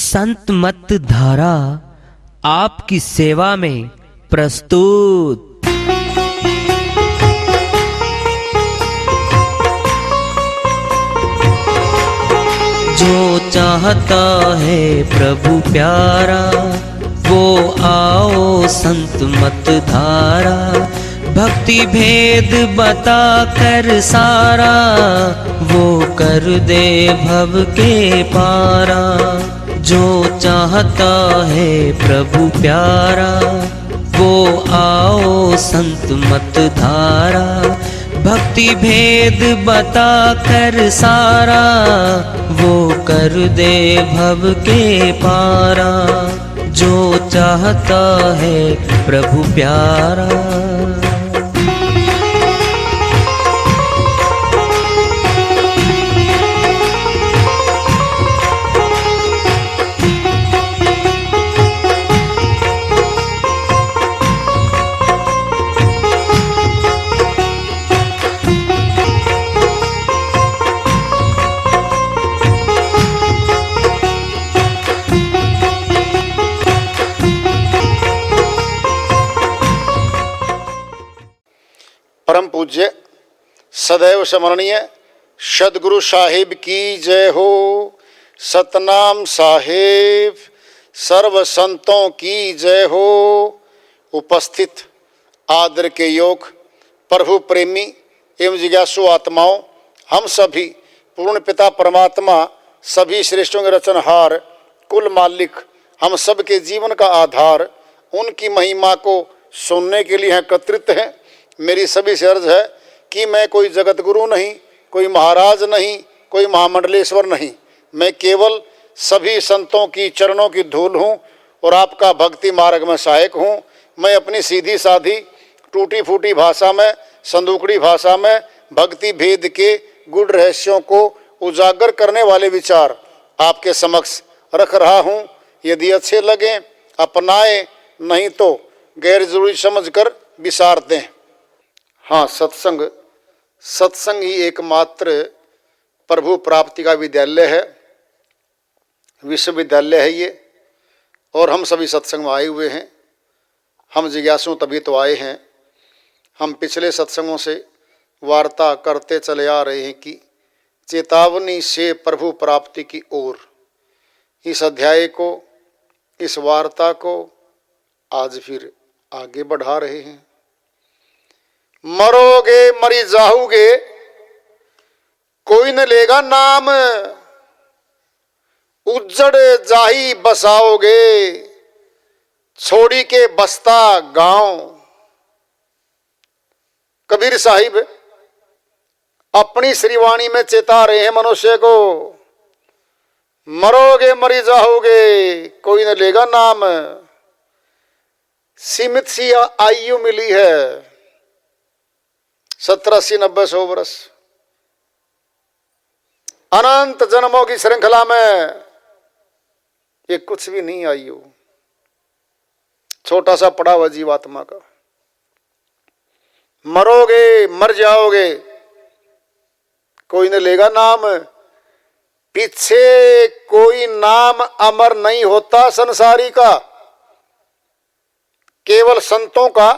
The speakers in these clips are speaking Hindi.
संत मत धारा आपकी सेवा में प्रस्तुत। जो चाहता है प्रभु प्यारा, वो आओ संत मत धारा। भक्ति भेद बता कर सारा, वो कर दे भव के पारा। जो चाहता है प्रभु प्यारा, वो आओ संत मत धारा। भक्ति भेद बता कर सारा, वो कर दे भव के पारा। जो चाहता है प्रभु प्यारा। परम पूज्य सदैव स्मरणीय सदगुरु साहिब की जय हो। सतनाम साहिब सर्व संतों की जय हो। उपस्थित आदर के योग प्रभु प्रेमी एवं जिज्ञासु आत्माओं, हम सभी पूर्ण पिता परमात्मा सभी श्रेष्ठों के रचनहार कुल मालिक, हम सब के जीवन का आधार, उनकी महिमा को सुनने के लिए एकत्रित हैं। मेरी सभी से अर्ज है कि मैं कोई जगत गुरु नहीं, कोई महाराज नहीं, कोई महामंडलेश्वर नहीं। मैं केवल सभी संतों की चरणों की धूल हूँ और आपका भक्ति मार्ग में सहायक हूँ। मैं अपनी सीधी साधी टूटी फूटी भाषा में, संदूकड़ी भाषा में भक्ति भेद के गुड़ रहस्यों को उजागर करने वाले विचार आपके समक्ष रख रहा हूँ। यदि अच्छे लगें अपनाएं, नहीं तो गैर जरूरी समझकर विसार दें। हाँ, सत्संग ही एकमात्र प्रभु प्राप्ति का विद्यालय है, विश्वविद्यालय है ये। और हम सभी सत्संग में आए हुए हैं। हम जिज्ञासु तभी तो आए हैं। हम पिछले सत्संगों से वार्ता करते चले आ रहे हैं कि चेतावनी से प्रभु प्राप्ति की ओर। इस अध्याय को, इस वार्ता को आज फिर आगे बढ़ा रहे हैं। मरोगे मरी जाओगे, कोई न लेगा नाम। उज्जड़ जाही बसाओगे, छोड़ी के बस्ता गांव। कबीर साहिब अपनी श्रीवाणी में चेता रहे हैं मनुष्य को। मरोगे मरी जाओगे, कोई न लेगा नाम। सीमित सी आयु मिली है, 70, 80, 90, 100 वर्ष। अनंत जन्मों की श्रृंखला में ये कुछ भी नहीं आयु, छोटा सा पड़ा हुआ जीवात्मा का। मरोगे मर जाओगे, कोई न लेगा नाम। पीछे कोई नाम अमर नहीं होता संसारी का, केवल संतों का,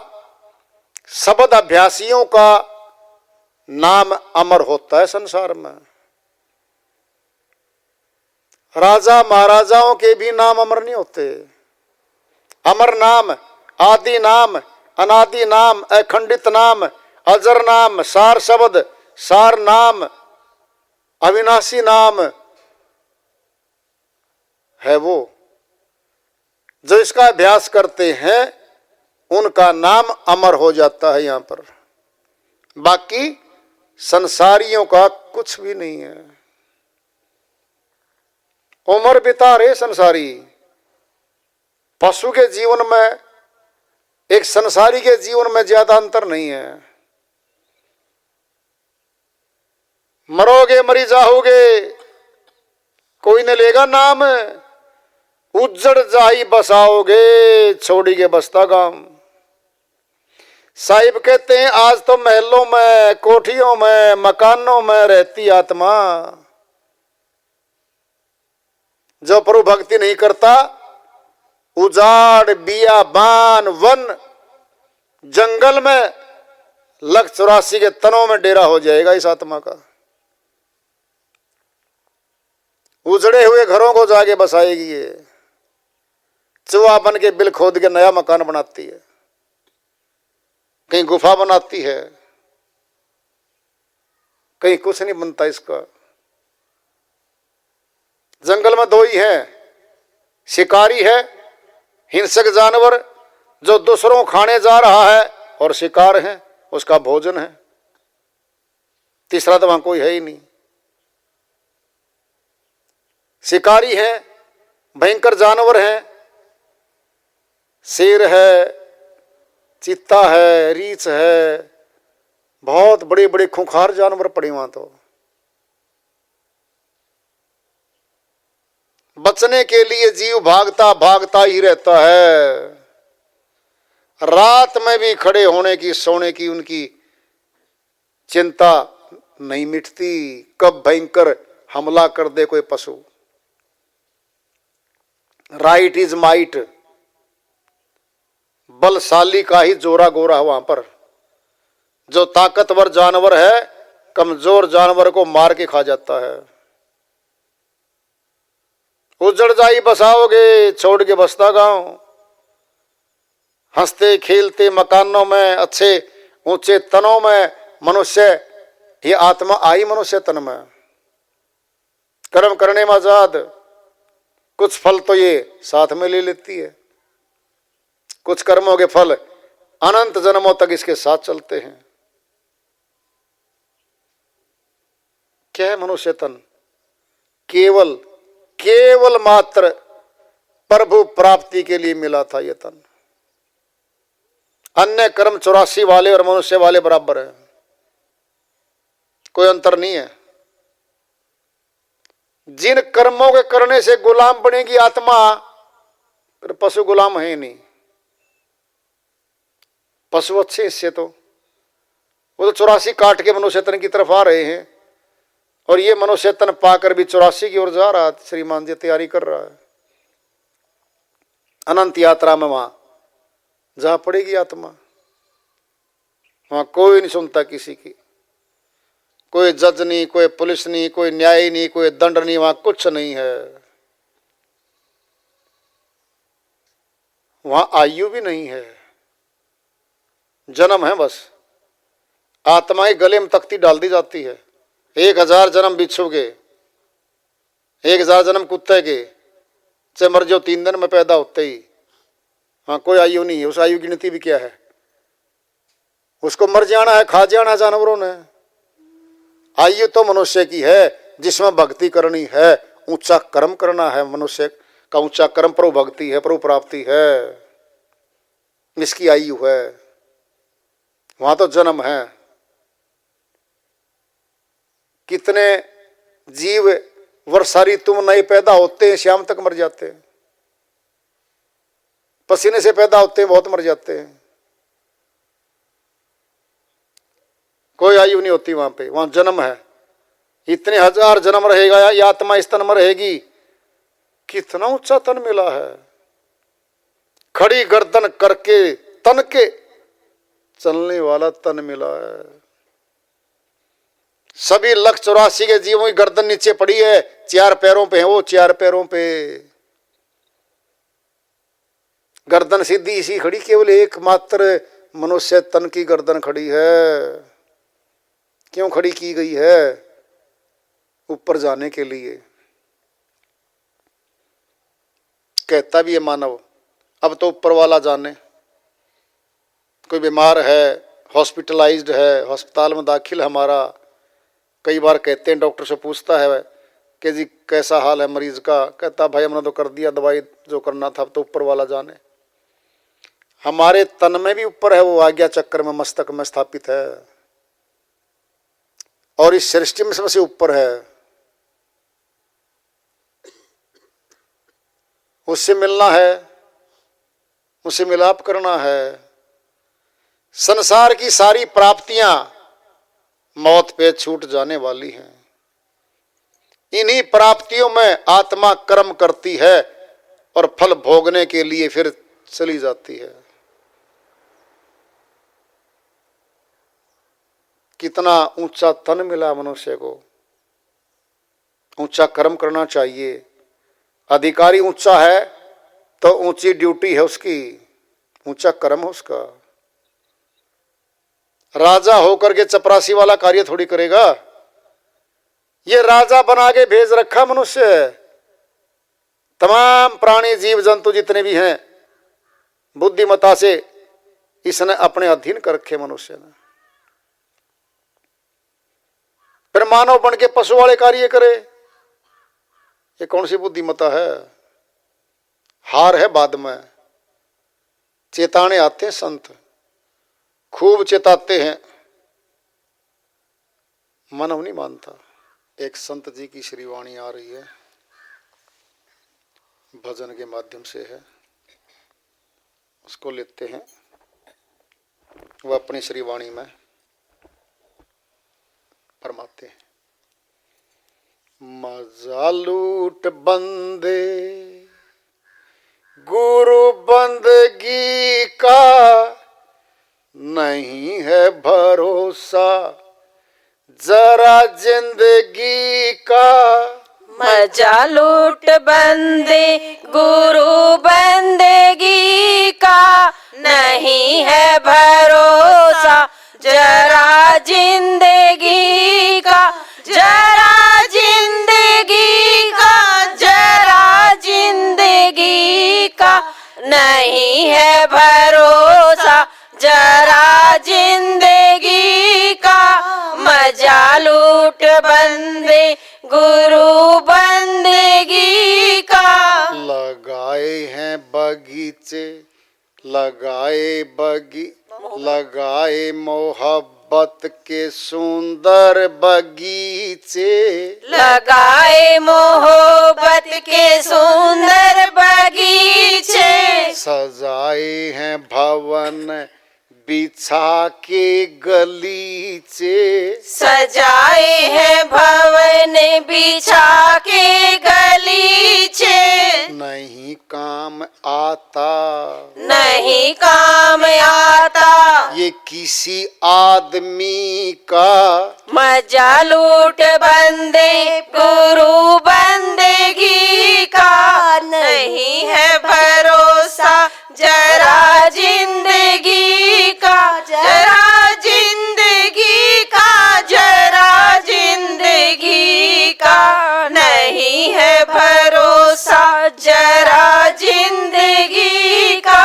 शब्द अभ्यासियों का नाम अमर होता है संसार में। राजा महाराजाओं के भी नाम अमर नहीं होते। अमर नाम, आदि नाम, अनादि नाम, अखंडित नाम, अजर नाम, सार शब्द, सार नाम, अविनाशी नाम है वो। जो इसका अभ्यास करते हैं उनका नाम अमर हो जाता है यहाँ पर। बाकी संसारियों का कुछ भी नहीं है। उम्र बिता रहे संसारी। पशु के जीवन में एक संसारी के जीवन में ज्यादा अंतर नहीं है। मरोगे मरी जाओगे, कोई न लेगा नाम। उज्जड़ जाही बसाओगे, छोड़ी के बस्ता गांव। साहिब कहते हैं आज तो महलों में, कोठियों में, मकानों में रहती आत्मा, जो प्रभु भक्ति नहीं करता, उजाड़, बियाबान, वन, जंगल में 184 के तनों में डेरा हो जाएगा इस आत्मा का। उजड़े हुए घरों को जाके बसाएगी ये, चूहा बन के बिल खोद के नया मकान बनाती है, कहीं गुफा बनाती है, कहीं कुछ नहीं बनता इसका। जंगल में दो ही हैं, शिकारी है, हिंसक जानवर जो दूसरों को खाने जा रहा है, और शिकार है, उसका भोजन है। तीसरा तो वहां कोई है ही नहीं। शिकारी है, भयंकर जानवर हैं, शेर है, चीता है, रीछ है, बहुत बड़े बड़े खूंखार जानवर पड़े वहां। तो बचने के लिए जीव भागता भागता ही रहता है। रात में भी खड़े होने की, सोने की उनकी चिंता नहीं मिटती, कब भयंकर हमला कर दे कोई पशु। राइट इज माइट, बलशाली का ही जोरा गोरा है वहां पर। जो ताकतवर जानवर है, कमजोर जानवर को मार के खा जाता है। उजड़ जाई बसाओगे, छोड़ के बसता गांव। हंसते खेलते मकानों में, अच्छे ऊंचे तनों में मनुष्य, ये आत्मा आई मनुष्य तन में, कर्म करने में आजाद। कुछ फल तो ये साथ में ले लेती है, कुछ कर्मों के फल अनंत जन्मों तक इसके साथ चलते हैं। क्या है मनुष्य तन? केवल केवल मात्र प्रभु प्राप्ति के लिए मिला था ये तन। अन्य कर्म 84 वाले और मनुष्य वाले बराबर है, कोई अंतर नहीं है। जिन कर्मों के करने से गुलाम बनेगी आत्मा, फिर पशु गुलाम है ही नहीं। पशु अच्छे इससे तो, वो तो 84 काट के मनुष्य तन की तरफ आ रहे हैं, और ये मनुष्य तन पाकर भी 84 की ओर जा रहा है। श्रीमान जी तैयारी कर रहा है, अनंत यात्रा में वहां जा पड़ेगी आत्मा। वहां कोई नहीं सुनता किसी की, कोई जज नहीं, कोई पुलिस नहीं, कोई न्याय नहीं, कोई दंड नहीं, वहां कुछ नहीं है। वहां आयु भी नहीं है, जन्म है बस। आत्मा ही गले में तख्ती डाल दी जाती है। 1000 जन्म बिच्छू के, 1000 जन्म कुत्ते के, से मर जो 3 दिन में पैदा होते ही। हाँ, कोई आयु नहीं है। उस आयु की गिनती भी क्या है? उसको मर जाना है, खा जाना जानवरों ने। आयु तो मनुष्य की है जिसमें भक्ति करनी है, ऊंचा कर्म करना है। मनुष्य का ऊंचा कर्म प्रभु भक्ति है, प्रभु प्राप्ति है, इसकी आयु है। वहां तो जन्म है। कितने जीव वर्षा ऋतु में नए पैदा होते हैं, शाम तक मर जाते हैं। पसीने से पैदा होते हैं, बहुत मर जाते हैं। कोई आयु नहीं होती वहां पे, वहां जन्म है। इतने 1000 जन्म रहेगा या आत्मा इस तन में रहेगी। कितना ऊंचा तन मिला है। खड़ी गर्दन करके तन के चलने वाला तन मिला है। सभी 184 के जीवों की गर्दन नीचे पड़ी है, 4 पैरों पे है वो, 4 पैरों पे गर्दन सीधी इसी खड़ी। केवल एकमात्र मनुष्य तन की गर्दन खड़ी है। क्यों खड़ी की गई है? ऊपर जाने के लिए। कहता भी है मानव, अब तो ऊपर वाला जाने। कोई बीमार है, हॉस्पिटलाइज्ड है, अस्पताल में दाखिल हमारा, कई बार कहते हैं, डॉक्टर से पूछता है कि जी कैसा हाल है मरीज का, कहता भाई हमने तो कर दिया दवाई जो करना था, अब तो ऊपर वाला जाने। हमारे तन में भी ऊपर है, वो आज्ञा चक्र में मस्तक में स्थापित है, और इस सृष्टि में सबसे ऊपर है। उससे मिलना है, उससे मिलाप करना है। संसार की सारी प्राप्तियां मौत पे छूट जाने वाली हैं। इन्हीं प्राप्तियों में आत्मा कर्म करती है और फल भोगने के लिए फिर चली जाती है। कितना ऊंचा तन मिला मनुष्य को, ऊंचा कर्म करना चाहिए। अधिकारी ऊंचा है तो ऊंची ड्यूटी है उसकी, ऊंचा कर्म है उसका। राजा होकर के चपरासी वाला कार्य थोड़ी करेगा। ये राजा बना के भेज रखा मनुष्य। तमाम प्राणी जीव जंतु जितने भी हैं बुद्धिमत्ता से इसने अपने अधीन कर रखे मनुष्य ने। फिर मानव बन के पशु वाले कार्य करे, ये कौन सी बुद्धिमत्ता है? हार है बाद में। चेताने आते हैं संत, खूब चेताते हैं, मानव नहीं मानता। एक संत जी की श्रीवाणी आ रही है, भजन के माध्यम से है, उसको लेते हैं। वह अपनी श्रीवाणी में फरमाते हैं, मजा लूट बंदे गुरु बंदगी का, नहीं है भरोसा जरा जिंदगी का। मजा लूट बंदे गुरु बंदगी का, नहीं है भरोसा जरा जिंदगी का, जरा जिंदगी का, जरा जिंदगी का, नहीं है भरोसा जरा जिंदगी का। मजा लूट बंदे गुरु बंदगी का। लगाए हैं बगीचे, लगाए मोहब्बत के सुंदर बगीचे, लगाए मोहब्बत के सुंदर बगीचे, सजाए हैं भवन बिछा के गलीचे, सजाए हैं भवन बिछा के गलीचे, नहीं काम आता, नहीं काम आता ये किसी आदमी का। मजा लूट बंदे गुरु बंदगी का, नहीं है भरोसा जरा जिंदगी का, जरा जिंदगी का, जरा जिंदगी का, नहीं है भरोसा जरा जिंदगी का।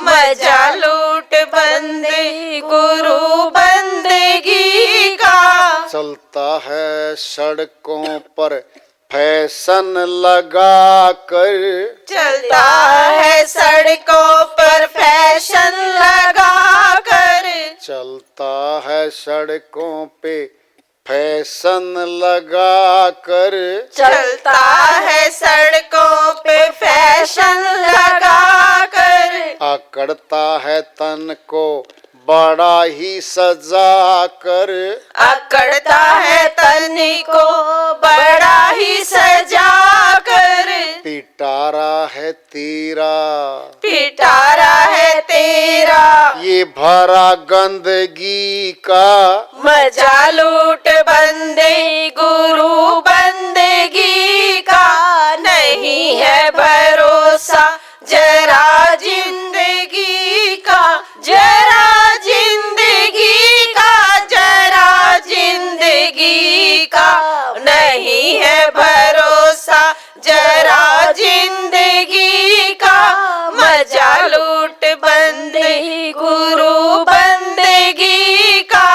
मजा लूट बंदे गुरु बंदगी का। चलता है सड़कों पर फैशन लगा कर, चलता है सड़कों पर फैशन लगा कर, चलता है सड़कों पे फैशन लगा कर, चलता है सड़कों पे फैशन लगा कर, अकड़ता है तन को बड़ा ही सजा कर, अकड़ता है तन को बड़ा ही सजा कर, पिटारा है तेरा, पिटारा है तेरा, ये भरा गंदगी का। मजा लूट बंदे गुरु बंदगी का, नहीं है भरोसा जरा जिंदगी का, जरा जिंदगी का, जरा जिंदगी का, नहीं है भरोसा जरा जिंदगी का। मजा लूट बंदे गुरु बंदगी का।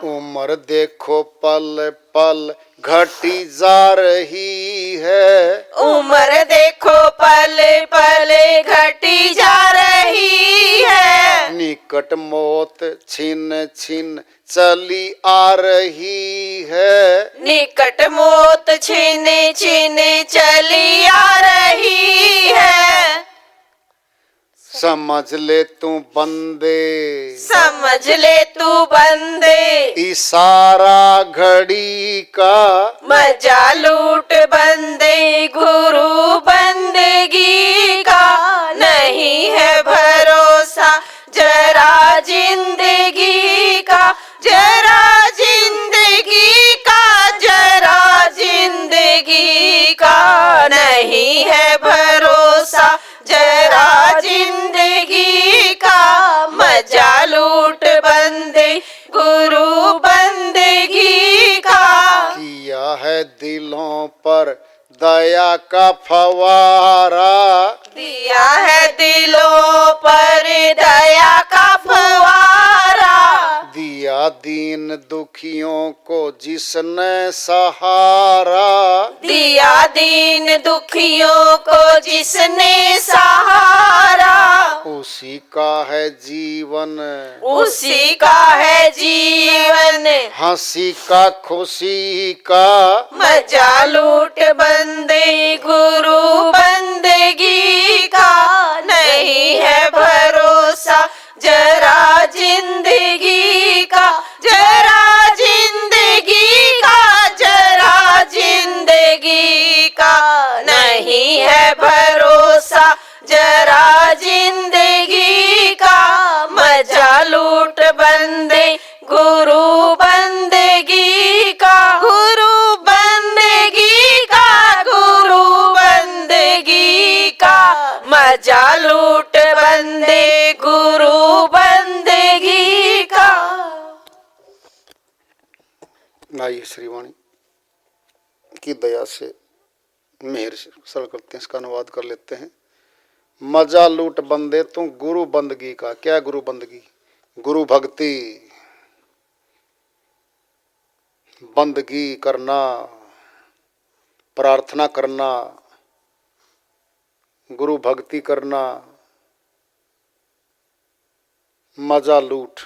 उम्र देखो पल पल घटी जा रही है, उम्र देखो पल पल घटी जा रही है, निकट मौत छिन छिन चली आ रही है, निकट मौत छिन छिन चली आ रही है, समझ ले तू बंदे, समझ ले तू बंदे, इशारा घड़ी का मजा लूट बंदे, गुरु बंदगी का नहीं है भरोसा, जरा जिंदगी का, जरा जिंदगी का, जरा जिंदगी का नहीं है भरोसा, जरा जिंदगी का मजा लूट बंदे, गुरु बंदगी का। किया है दिलों पर दया का फवारा, दिया है दिलों पर दया का फवारा, दिया दीन दुखियों को जिसने सहारा, दिया दीन दुखियों को जिसने सहारा, उसी का है जीवन, उसी का है जीवन, हंसी का खुशी का, मजा लूट बंदे, गुरु बंदगी का नहीं है भरोसा, जरा जिंदगी का, जरा जिंदगी का, जरा जिंदगी का नहीं है भरोसा, जरा जिंदगी का मजा लूट बंदे, गुरु बंदगी का, गुरु बंदगी का, गुरु बंदगी का मजा लूट बंदे, गुरु बंदगी का। आइए श्रीवाणी की दया से मेहर से सरल करते हैं, इसका अनुवाद कर लेते हैं। मजा लूट बंदे तू गुरु बंदगी का। क्या गुरु बंदगी? गुरु भक्ति, बंदगी करना, प्रार्थना करना, गुरु भक्ति करना। मजा लूट,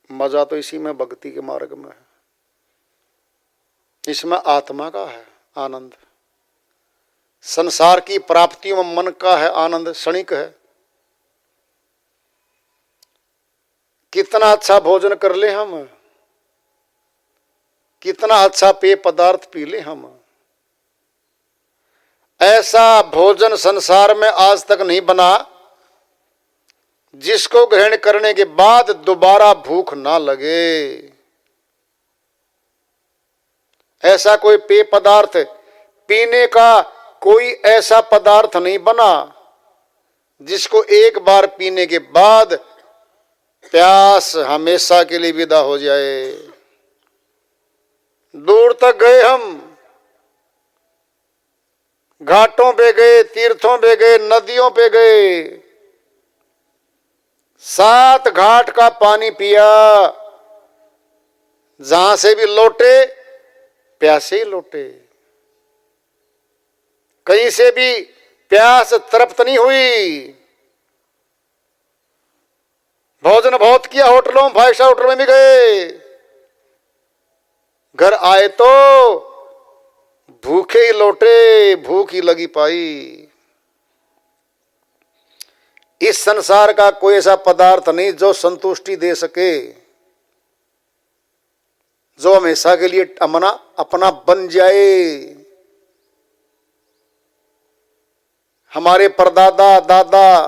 मजा तो इसी में भक्ति के मार्ग में है, इसमें आत्मा का है आनंद। संसार की प्राप्तियों में मन का है आनंद, क्षणिक है। कितना अच्छा भोजन कर ले हम, कितना अच्छा पेय पदार्थ पी ले हम, ऐसा भोजन संसार में आज तक नहीं बना जिसको ग्रहण करने के बाद दोबारा भूख ना लगे। ऐसा कोई पेय पदार्थ, पीने का कोई ऐसा पदार्थ नहीं बना जिसको एक बार पीने के बाद प्यास हमेशा के लिए विदा हो जाए। दूर तक गए हम, घाटों पे गए, तीर्थों पे गए, नदियों पे गए, 7 घाट का पानी पिया, जहां से भी लौटे प्यासे ही लौटे, कहीं से भी प्यास तृप्त नहीं हुई। भोजन बहुत किया होटलों, 5 स्टार होटल में भी गए, घर आए तो भूखे ही लौटे, भूख ही लगी पाई। इस संसार का कोई ऐसा पदार्थ नहीं जो संतुष्टि दे सके, जो हमेशा के लिए अपना बन जाए। हमारे परदादा, दादा,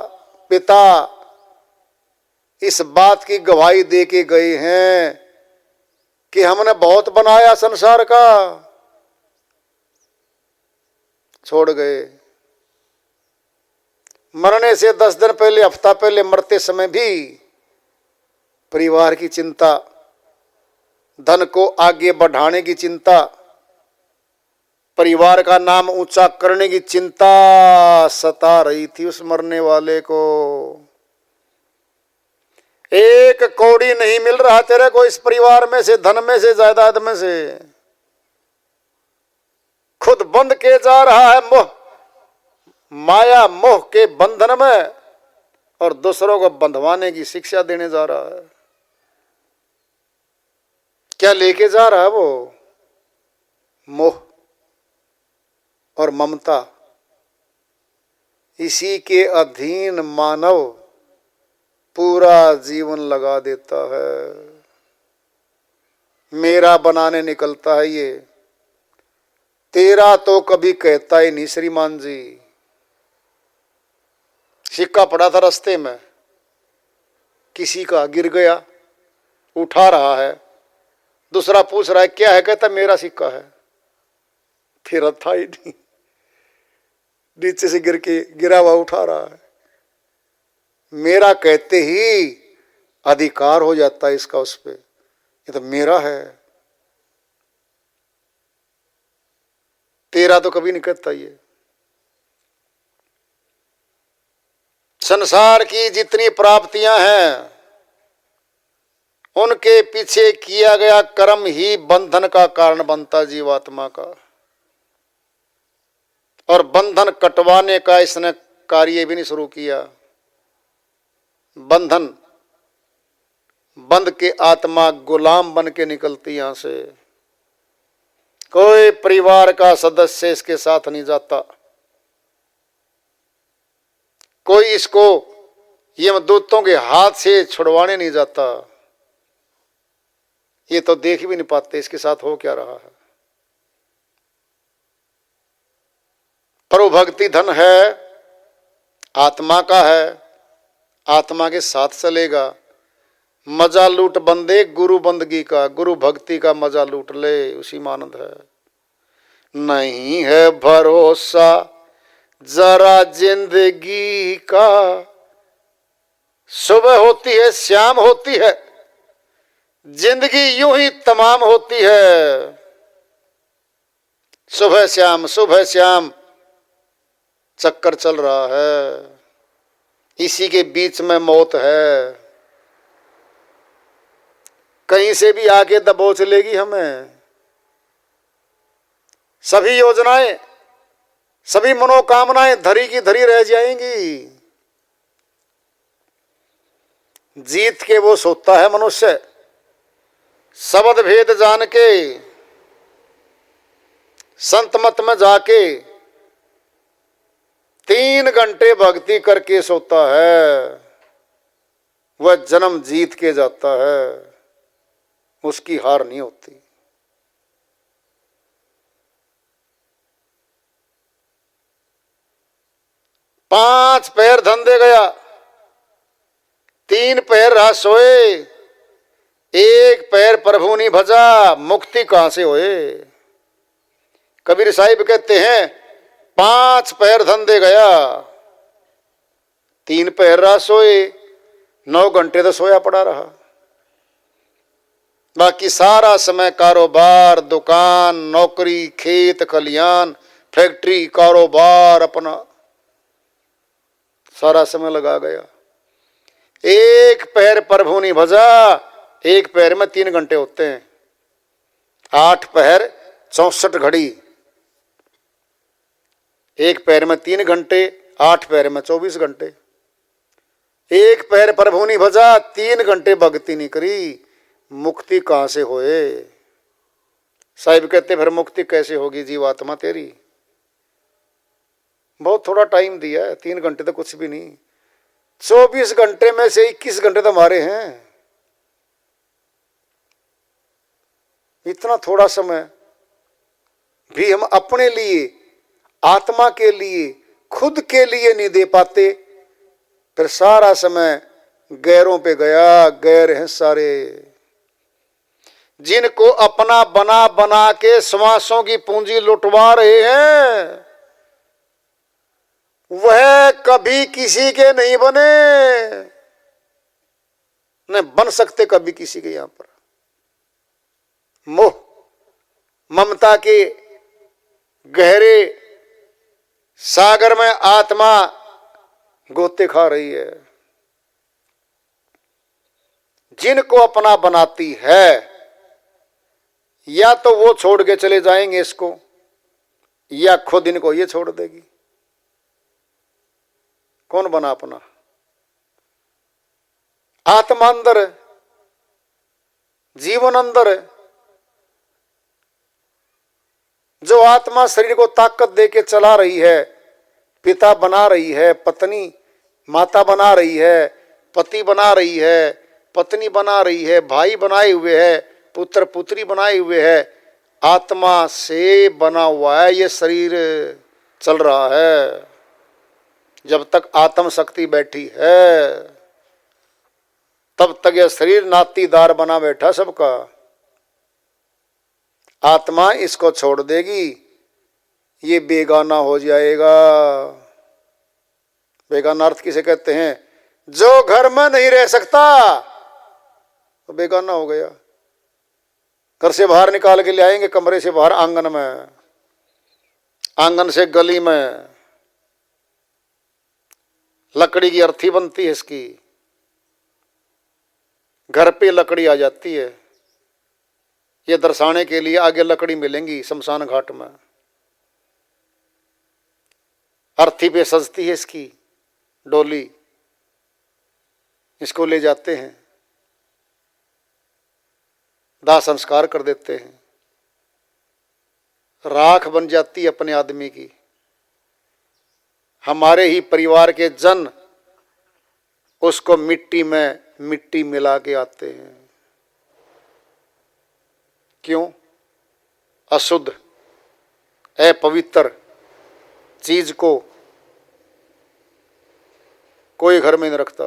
पिता इस बात की गवाही दे के गए हैं कि हमने बहुत बनाया संसार का, छोड़ गए। मरने से 10 दिन पहले, हफ्ता पहले, मरते समय भी परिवार की चिंता, धन को आगे बढ़ाने की चिंता, परिवार का नाम ऊंचा करने की चिंता सता रही थी उस मरने वाले को। 1 कौड़ी नहीं मिल रहा तेरे को इस परिवार में से, धन में से, जायदाद में से। खुद बंध के जा रहा है मोह, माया मोह के बंधन में, और दूसरों को बंधवाने की शिक्षा देने जा रहा है। क्या लेके जा रहा है वो? मोह और ममता। इसी के अधीन मानव पूरा जीवन लगा देता है। मेरा बनाने निकलता है ये, तेरा तो कभी कहता ही नहीं। श्रीमान जी, सिक्का पड़ा था रास्ते में, किसी का गिर गया, उठा रहा है, दूसरा पूछ रहा है क्या है, कहता मेरा सिक्का है। फिर था ही नहीं, नीचे से गिर के गिरा हुआ उठा रहा है। मेरा कहते ही अधिकार हो जाता है इसका उस पे, ये तो मेरा है। तेरा तो कभी नहीं कहता ये। संसार की जितनी प्राप्तियां हैं उनके पीछे किया गया कर्म ही बंधन का कारण बनता जीवात्मा का, और बंधन कटवाने का इसने कार्य भी नहीं शुरू किया। बंधन बंध के आत्मा गुलाम बन के निकलती यहां से। कोई परिवार का सदस्य इसके साथ नहीं जाता, कोई इसको यमदूतों के हाथ से छुड़वाने नहीं जाता। ये तो देख भी नहीं पाते इसके साथ हो क्या रहा है। प्रभु भक्ति धन है, आत्मा का है, आत्मा के साथ चलेगा। मजा लूट बंदे गुरु बंदगी का, गुरु भक्ति का मजा लूट ले, उसी में आनंद है। नहीं है भरोसा जरा जिंदगी का, सुबह होती है शाम होती है, जिंदगी यूं ही तमाम होती है। सुबह शाम चक्कर चल रहा है, इसी के बीच में मौत है। कहीं से भी आके दबोच लेगी हमें। सभी योजनाएं, सभी मनोकामनाएं धरी की धरी रह जाएंगी। जीत के वो सोता है मनुष्य, शब्द भेद जान के संत मत में जाके 3 घंटे भक्ति करके सोता है, वह जन्म जीत के जाता है, उसकी हार नहीं होती। पांच पैर धंधे गया, 3 पैर रहा सोए, 1 पैर प्रभु नहीं भजा, मुक्ति कहां से होए। कबीर साहिब कहते हैं 5 पैर धंधे गया, 3 पैर रहा सोए, 9 घंटे तो सोया पड़ा रहा। बाकी सारा समय कारोबार, दुकान, नौकरी, खेत खलियान, फैक्ट्री, कारोबार, अपना सारा समय लगा गया। 1 पैर प्रभु नहीं भजा, 1 पैर में 3 घंटे होते हैं। 8 पैर 64 घड़ी, 1 पैर में 3 घंटे, 8 पैर में 24 घंटे। 1 पैर प्रभु नहीं भजा, 3 घंटे भक्ति नहीं करी, मुक्ति कहां से होए। साहिब कहते फिर मुक्ति कैसे होगी जीवात्मा तेरी। बहुत थोड़ा टाइम दिया है, 3 घंटे तो कुछ भी नहीं। 24 घंटे में से 21 घंटे तो हमारे हैं। इतना थोड़ा समय भी हम अपने लिए, आत्मा के लिए, खुद के लिए नहीं दे पाते, फिर सारा समय गैरों पे गया। गैर हैं सारे, जिनको अपना बना बना के श्वासों की पूंजी लुटवा रहे हैं, वह कभी किसी के नहीं बने, न बन सकते कभी किसी के। यहां पर मोह ममता के गहरे सागर में आत्मा गोते खा रही है। जिनको अपना बनाती है, या तो वो छोड़ के चले जाएंगे इसको, या खुद इनको ये छोड़ देगी। कौन बना अपना? आत्मा अंदर है, जीवन अंदर है। जो आत्मा शरीर को ताकत देके चला रही है, पिता बना रही है, पत्नी माता बना रही है, पति बना रही है, पत्नी बना रही है, भाई बनाए हुए है, पुत्र पुत्री बनाए हुए है। आत्मा से बना हुआ है ये शरीर, चल रहा है। जब तक आत्म शक्ति बैठी है तब तक यह शरीर नातीदार बना बैठा सबका। आत्मा इसको छोड़ देगी, ये बेगाना हो जाएगा। बेगाना अर्थ किसे कहते हैं? जो घर में नहीं रह सकता तो बेगाना हो गया। घर से बाहर निकाल के ले आएंगे, कमरे से बाहर आंगन में, आंगन से गली में, लकड़ी की अर्थी बनती है इसकी, घर पे लकड़ी आ जाती है। ये दर्शाने के लिए आगे लकड़ी मिलेंगी शमशान घाट में। अर्थी पे सजती है इसकी डोली, इसको ले जाते हैं, दाह संस्कार कर देते हैं। राख बन जाती है अपने आदमी की। हमारे ही परिवार के जन उसको मिट्टी में मिट्टी मिला के आते हैं। क्यों? अशुद्ध अपवित्र चीज को कोई घर में नहीं रखता।